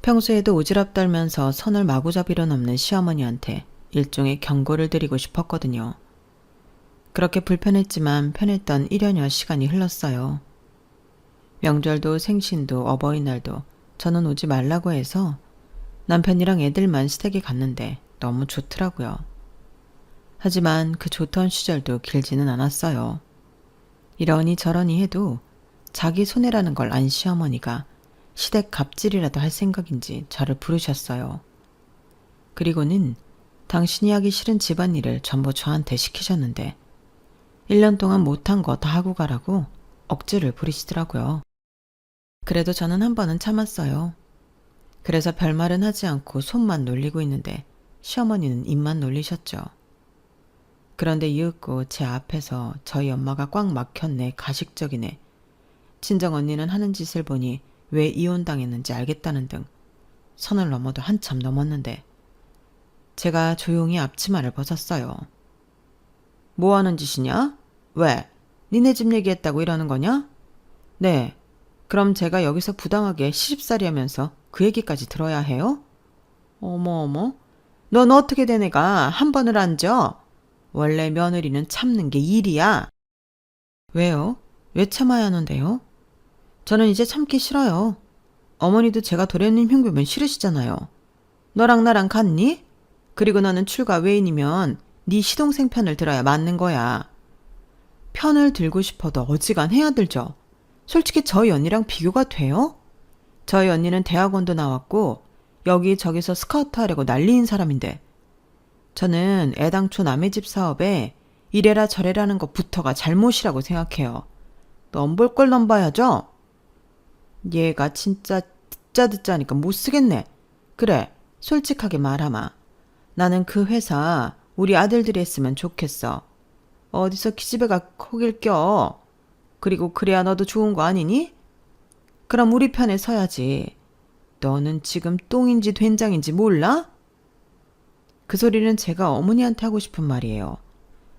평소에도 오지랖 떨면서 선을 마구잡이로 넘는 시어머니한테 일종의 경고를 드리고 싶었거든요. 그렇게 불편했지만 편했던 1여여 시간이 흘렀어요. 명절도 생신도 어버이날도 저는 오지 말라고 해서 남편이랑 애들만 시댁에 갔는데 너무 좋더라고요. 하지만 그 좋던 시절도 길지는 않았어요. 이러니 저러니 해도 자기 손해라는 걸 안 시어머니가 시댁 갑질이라도 할 생각인지 저를 부르셨어요. 그리고는 당신이 하기 싫은 집안일을 전부 저한테 시키셨는데 1년 동안 못한 거 다 하고 가라고 억지를 부리시더라고요. 그래도 저는 한 번은 참았어요. 그래서 별말은 하지 않고 손만 놀리고 있는데 시어머니는 입만 놀리셨죠. 그런데 이윽고 제 앞에서 저희 엄마가 꽉 막혔네, 가식적이네. 친정언니는 하는 짓을 보니 왜 이혼당했는지 알겠다는 등 선을 넘어도 한참 넘었는데 제가 조용히 앞치마를 벗었어요. 뭐 하는 짓이냐? 왜? 니네 집 얘기했다고 이러는 거냐? 네. 그럼 제가 여기서 부당하게 시집살이 하면서 그 얘기까지 들어야 해요? 어머. 넌 어떻게 된 애가 한 번을 앉아? 원래 며느리는 참는 게 일이야. 왜요? 왜 참아야 하는데요? 저는 이제 참기 싫어요. 어머니도 제가 도련님 흉보면 싫으시잖아요. 너랑 나랑 같니? 그리고 너는 출가 외인이면 네 시동생 편을 들어야 맞는 거야. 편을 들고 싶어도 어지간해야 들죠. 솔직히 저희 언니랑 비교가 돼요? 저희 언니는 대학원도 나왔고 여기저기서 스카우트 하려고 난리인 사람인데 저는 애당초 남의 집 사업에 이래라 저래라는 것부터가 잘못이라고 생각해요. 넘볼 걸 넘봐야죠? 얘가 진짜 듣자 하니까 못 쓰겠네. 그래, 솔직하게 말하마. 나는 그 회사 우리 아들들이 했으면 좋겠어. 어디서 기집애가 거길 껴. 그리고 그래야 너도 좋은 거 아니니? 그럼 우리 편에 서야지. 너는 지금 똥인지 된장인지 몰라? 그 소리는 제가 어머니한테 하고 싶은 말이에요.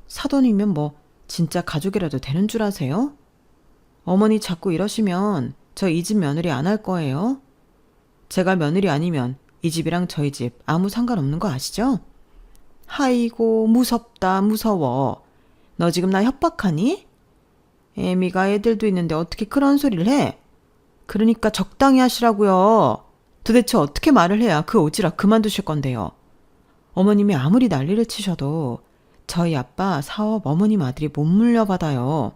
사돈이면 뭐 진짜 가족이라도 되는 줄 아세요? 어머니 자꾸 이러시면 저 이 집 며느리 안 할 거예요. 제가 며느리 아니면 이 집이랑 저희 집 아무 상관없는 거 아시죠? 아이고 무섭다 무서워. 너 지금 나 협박하니? 애미가 애들도 있는데 어떻게 그런 소리를 해? 그러니까 적당히 하시라고요. 도대체 어떻게 말을 해야 그 오지랖 그만두실 건데요. 어머님이 아무리 난리를 치셔도 저희 아빠 사업 어머님 아들이 못 물려받아요.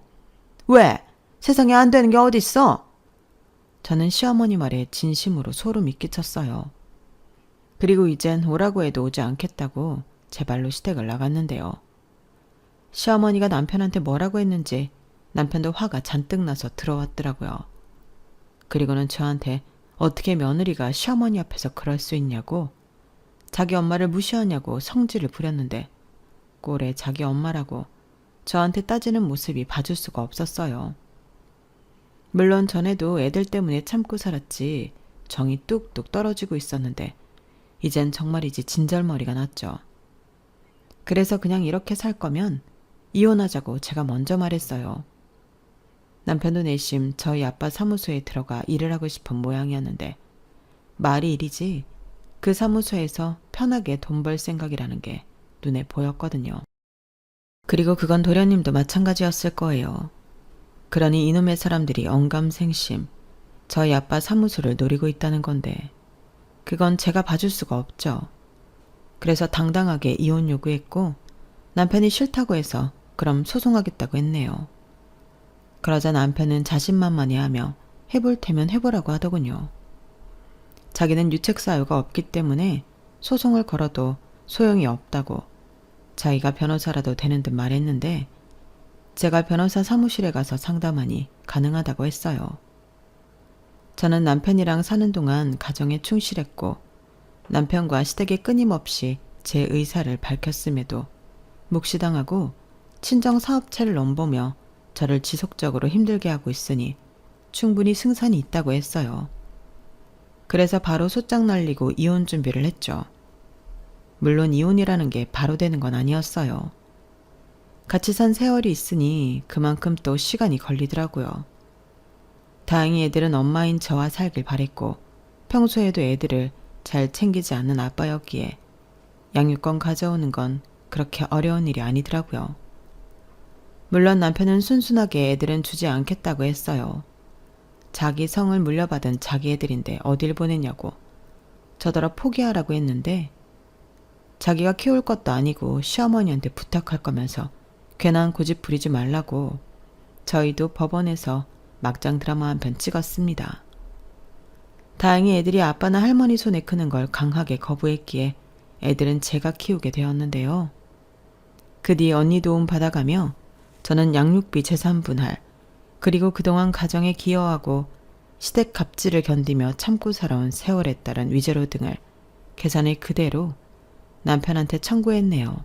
왜? 세상에 안 되는 게 어딨어? 저는 시어머니 말에 진심으로 소름이 끼쳤어요. 그리고 이젠 오라고 해도 오지 않겠다고 제 발로 시댁을 나갔는데요. 시어머니가 남편한테 뭐라고 했는지 남편도 화가 잔뜩 나서 들어왔더라고요. 그리고는 저한테 어떻게 며느리가 시어머니 앞에서 그럴 수 있냐고 자기 엄마를 무시하냐고 성질을 부렸는데 꼴에 자기 엄마라고 저한테 따지는 모습이 봐줄 수가 없었어요. 물론 전에도 애들 때문에 참고 살았지 정이 뚝뚝 떨어지고 있었는데 이젠 정말이지 진절머리가 났죠. 그래서 그냥 이렇게 살 거면 이혼하자고 제가 먼저 말했어요. 남편도 내심 저희 아빠 사무소에 들어가 일을 하고 싶은 모양이었는데 말이 일이지 그 사무소에서 편하게 돈 벌 생각이라는 게 눈에 보였거든요. 그리고 그건 도련님도 마찬가지였을 거예요. 그러니 이놈의 사람들이 언감생심 저희 아빠 사무소를 노리고 있다는 건데 그건 제가 봐줄 수가 없죠. 그래서 당당하게 이혼 요구했고 남편이 싫다고 해서 그럼 소송하겠다고 했네요. 그러자 남편은 자신만만해하며 해볼 테면 해보라고 하더군요. 자기는 유책 사유가 없기 때문에 소송을 걸어도 소용이 없다고 자기가 변호사라도 되는 듯 말했는데 제가 변호사 사무실에 가서 상담하니 가능하다고 했어요. 저는 남편이랑 사는 동안 가정에 충실했고 남편과 시댁에 끊임없이 제 의사를 밝혔음에도 묵시당하고 친정 사업체를 넘보며 저를 지속적으로 힘들게 하고 있으니 충분히 승산이 있다고 했어요. 그래서 바로 소장 날리고 이혼 준비를 했죠. 물론 이혼이라는 게 바로 되는 건 아니었어요. 같이 산 세월이 있으니 그만큼 또 시간이 걸리더라고요. 다행히 애들은 엄마인 저와 살길 바랬고 평소에도 애들을 잘 챙기지 않는 아빠였기에 양육권 가져오는 건 그렇게 어려운 일이 아니더라고요. 물론 남편은 순순하게 애들은 주지 않겠다고 했어요. 자기 성을 물려받은 자기 애들인데 어딜 보내냐고 저더러 포기하라고 했는데 자기가 키울 것도 아니고 시어머니한테 부탁할 거면서 괜한 고집 부리지 말라고 저희도 법원에서 막장 드라마 한 편 찍었습니다. 다행히 애들이 아빠나 할머니 손에 크는 걸 강하게 거부했기에 애들은 제가 키우게 되었는데요. 그 뒤 언니 도움 받아가며 저는 양육비 재산 분할 그리고 그동안 가정에 기여하고 시댁 갑질을 견디며 참고 살아온 세월에 따른 위자료 등을 계산을 그대로 남편한테 청구했네요.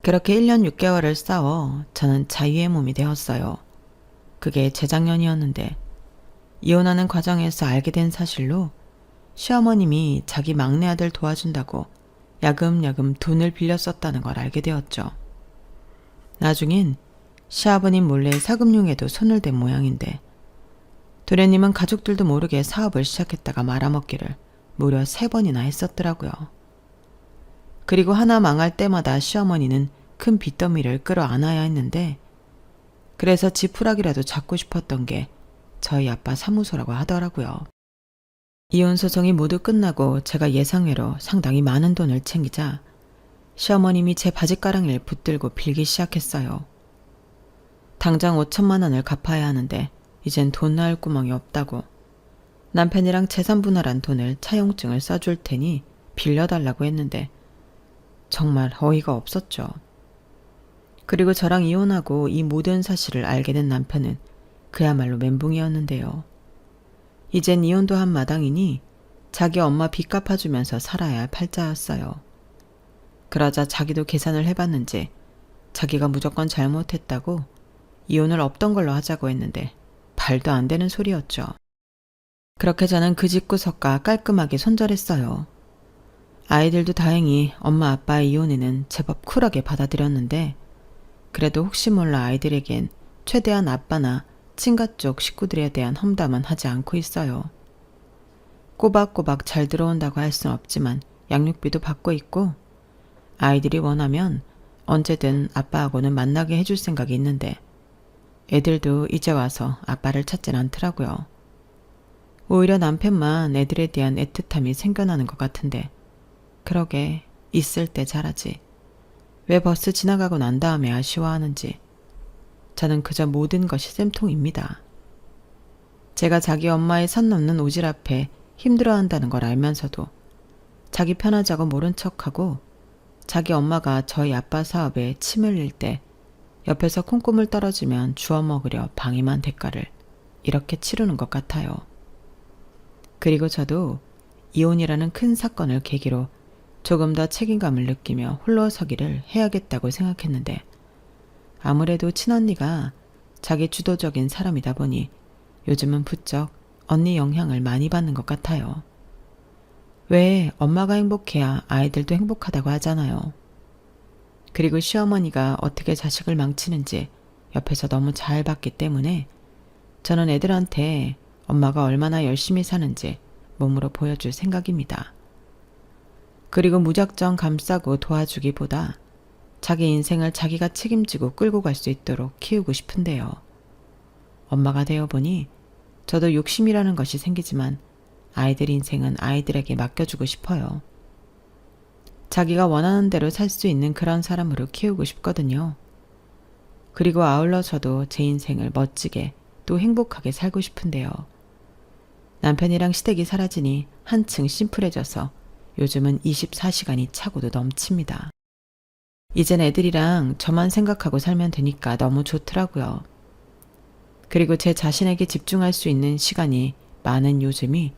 그렇게 1년 6개월을 싸워 저는 자유의 몸이 되었어요. 그게 재작년이었는데 이혼하는 과정에서 알게 된 사실로 시어머님이 자기 막내 아들 도와준다고 야금야금 돈을 빌려 썼다는 걸 알게 되었죠. 나중엔 시아버님 몰래 사금융에도 손을 댄 모양인데 도련님은 가족들도 모르게 사업을 시작했다가 말아먹기를 무려 3번이나 했었더라고요. 그리고 하나 망할 때마다 시어머니는 큰 빚더미를 끌어안아야 했는데 그래서 지푸라기라도 잡고 싶었던 게 저희 아빠 사무소라고 하더라고요. 이혼 소송이 모두 끝나고 제가 예상외로 상당히 많은 돈을 챙기자 시어머님이 제 바지가랑이를 붙들고 빌기 시작했어요. 당장 5천만 원을 갚아야 하는데 이젠 돈 나올 구멍이 없다고 남편이랑 재산 분할한 돈을 차용증을 써줄 테니 빌려달라고 했는데 정말 어이가 없었죠. 그리고 저랑 이혼하고 이 모든 사실을 알게 된 남편은 그야말로 멘붕이었는데요. 이젠 이혼도 한 마당이니 자기 엄마 빚 갚아주면서 살아야 할 팔자였어요. 그러자 자기도 계산을 해봤는지 자기가 무조건 잘못했다고 이혼을 없던 걸로 하자고 했는데 말도 안 되는 소리였죠. 그렇게 저는 그 집구석과 깔끔하게 손절했어요. 아이들도 다행히 엄마 아빠의 이혼에는 제법 쿨하게 받아들였는데 그래도 혹시 몰라 아이들에겐 최대한 아빠나 친가 쪽 식구들에 대한 험담은 하지 않고 있어요. 꼬박꼬박 잘 들어온다고 할 순 없지만 양육비도 받고 있고 아이들이 원하면 언제든 아빠하고는 만나게 해줄 생각이 있는데 애들도 이제 와서 아빠를 찾진 않더라고요. 오히려 남편만 애들에 대한 애틋함이 생겨나는 것 같은데 그러게 있을 때 잘하지. 왜 버스 지나가고 난 다음에 아쉬워하는지 저는 그저 모든 것이 쌤통입니다. 제가 자기 엄마의 선 넘는 오질 앞에 힘들어한다는 걸 알면서도 자기 편하자고 모른 척하고 자기 엄마가 저희 아빠 사업에 침 흘릴 때 옆에서 콩고물 떨어지면 주워 먹으려 방임한 대가를 이렇게 치르는 것 같아요. 그리고 저도 이혼이라는 큰 사건을 계기로 조금 더 책임감을 느끼며 홀로 서기를 해야겠다고 생각했는데 아무래도 친언니가 자기 주도적인 사람이다 보니 요즘은 부쩍 언니 영향을 많이 받는 것 같아요. 왜 엄마가 행복해야 아이들도 행복하다고 하잖아요. 그리고 시어머니가 어떻게 자식을 망치는지 옆에서 너무 잘 봤기 때문에 저는 애들한테 엄마가 얼마나 열심히 사는지 몸으로 보여줄 생각입니다. 그리고 무작정 감싸고 도와주기보다 자기 인생을 자기가 책임지고 끌고 갈 수 있도록 키우고 싶은데요. 엄마가 되어보니 저도 욕심이라는 것이 생기지만 아이들 인생은 아이들에게 맡겨주고 싶어요. 자기가 원하는 대로 살 수 있는 그런 사람으로 키우고 싶거든요. 그리고 아울러 저도 제 인생을 멋지게 또 행복하게 살고 싶은데요. 남편이랑 시댁이 사라지니 한층 심플해져서 요즘은 24시간이 차고도 넘칩니다. 이젠 애들이랑 저만 생각하고 살면 되니까 너무 좋더라고요. 그리고 제 자신에게 집중할 수 있는 시간이 많은 요즘이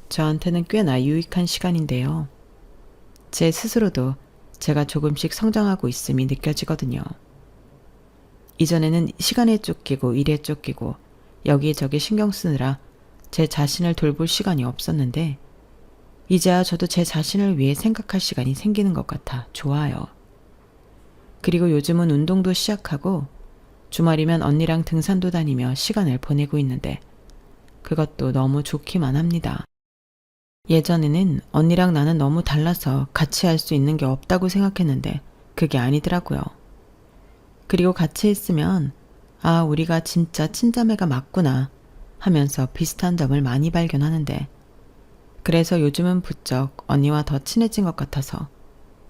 저한테는 꽤나 유익한 시간인데요. 제 스스로도 제가 조금씩 성장하고 있음이 느껴지거든요. 이전에는 시간에 쫓기고 일에 쫓기고 여기저기 신경 쓰느라 제 자신을 돌볼 시간이 없었는데 이제야 저도 제 자신을 위해 생각할 시간이 생기는 것 같아 좋아요. 그리고 요즘은 운동도 시작하고 주말이면 언니랑 등산도 다니며 시간을 보내고 있는데 그것도 너무 좋기만 합니다. 예전에는 언니랑 나는 너무 달라서 같이 할 수 있는 게 없다고 생각했는데 그게 아니더라고요. 그리고 같이 있으면 아, 우리가 진짜 친자매가 맞구나 하면서 비슷한 점을 많이 발견하는데 그래서 요즘은 부쩍 언니와 더 친해진 것 같아서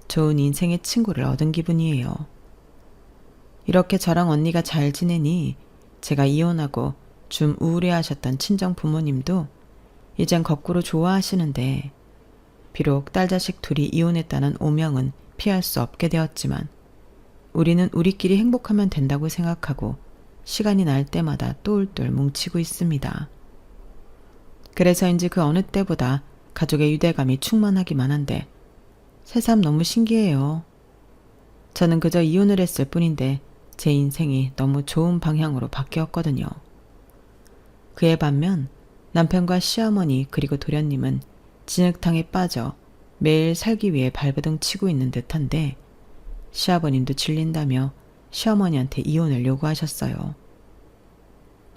좋은 인생의 친구를 얻은 기분이에요. 이렇게 저랑 언니가 잘 지내니 제가 이혼하고 좀 우울해하셨던 친정 부모님도 이젠 거꾸로 좋아하시는데 비록 딸 자식 둘이 이혼했다는 오명은 피할 수 없게 되었지만 우리는 우리끼리 행복하면 된다고 생각하고 시간이 날 때마다 똘똘 뭉치고 있습니다. 그래서인지 그 어느 때보다 가족의 유대감이 충만하기만 한데 새삼 너무 신기해요. 저는 그저 이혼을 했을 뿐인데 제 인생이 너무 좋은 방향으로 바뀌었거든요. 그에 반면 남편과 시어머니 그리고 도련님은 진흙탕에 빠져 매일 살기 위해 발버둥 치고 있는 듯한데 시아버님도 질린다며 시어머니한테 이혼을 요구하셨어요.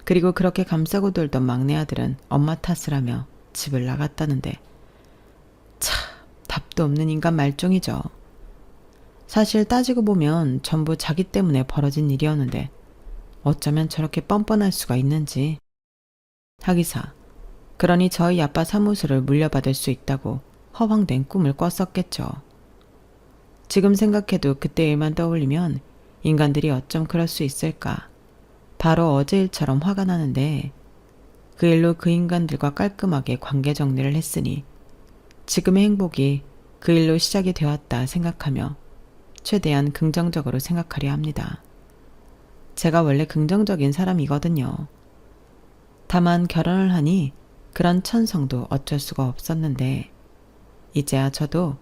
그리고 그렇게 감싸고 돌던 막내 아들은 엄마 탓을 하며 집을 나갔다는데 참 답도 없는 인간 말종이죠. 사실 따지고 보면 전부 자기 때문에 벌어진 일이었는데 어쩌면 저렇게 뻔뻔할 수가 있는지. 하기사 그러니 저희 아빠 사무소를 물려받을 수 있다고 허황된 꿈을 꿨었겠죠. 지금 생각해도 그때 일만 떠올리면 인간들이 어쩜 그럴 수 있을까. 바로 어제 일처럼 화가 나는데 그 일로 그 인간들과 깔끔하게 관계 정리를 했으니 지금의 행복이 그 일로 시작이 되었다 생각하며 최대한 긍정적으로 생각하려 합니다. 제가 원래 긍정적인 사람이거든요. 다만 결혼을 하니 그런 천성도 어쩔 수가 없었는데 이제야 저도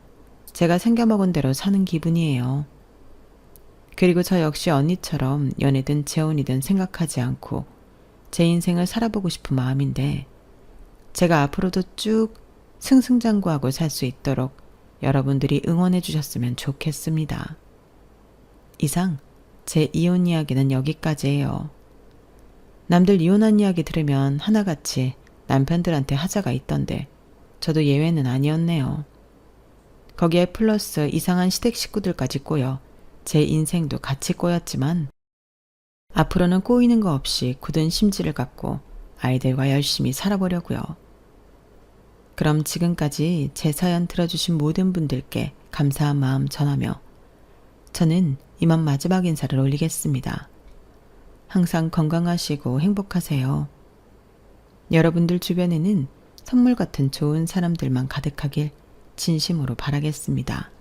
제가 생겨먹은 대로 사는 기분이에요. 그리고 저 역시 언니처럼 연애든 재혼이든 생각하지 않고 제 인생을 살아보고 싶은 마음인데 제가 앞으로도 쭉 승승장구하고 살 수 있도록 여러분들이 응원해 주셨으면 좋겠습니다. 이상 제 이혼 이야기는 여기까지예요. 남들 이혼한 이야기 들으면 하나같이 남편들한테 하자가 있던데 저도 예외는 아니었네요. 거기에 플러스 이상한 시댁 식구들까지 꼬여 제 인생도 같이 꼬였지만 앞으로는 꼬이는 거 없이 굳은 심지를 갖고 아이들과 열심히 살아보려고요. 그럼 지금까지 제 사연 들어주신 모든 분들께 감사한 마음 전하며 저는 이만 마지막 인사를 올리겠습니다. 항상 건강하시고 행복하세요. 여러분들 주변에는 선물 같은 좋은 사람들만 가득하길 진심으로 바라겠습니다.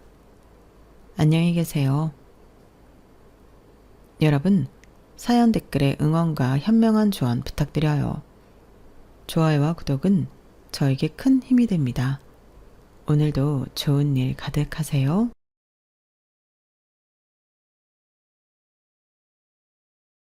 안녕히 계세요. 여러분, 사연 댓글에 응원과 현명한 조언 부탁드려요. 좋아요와 구독은 저에게 큰 힘이 됩니다. 오늘도 좋은 일 가득하세요.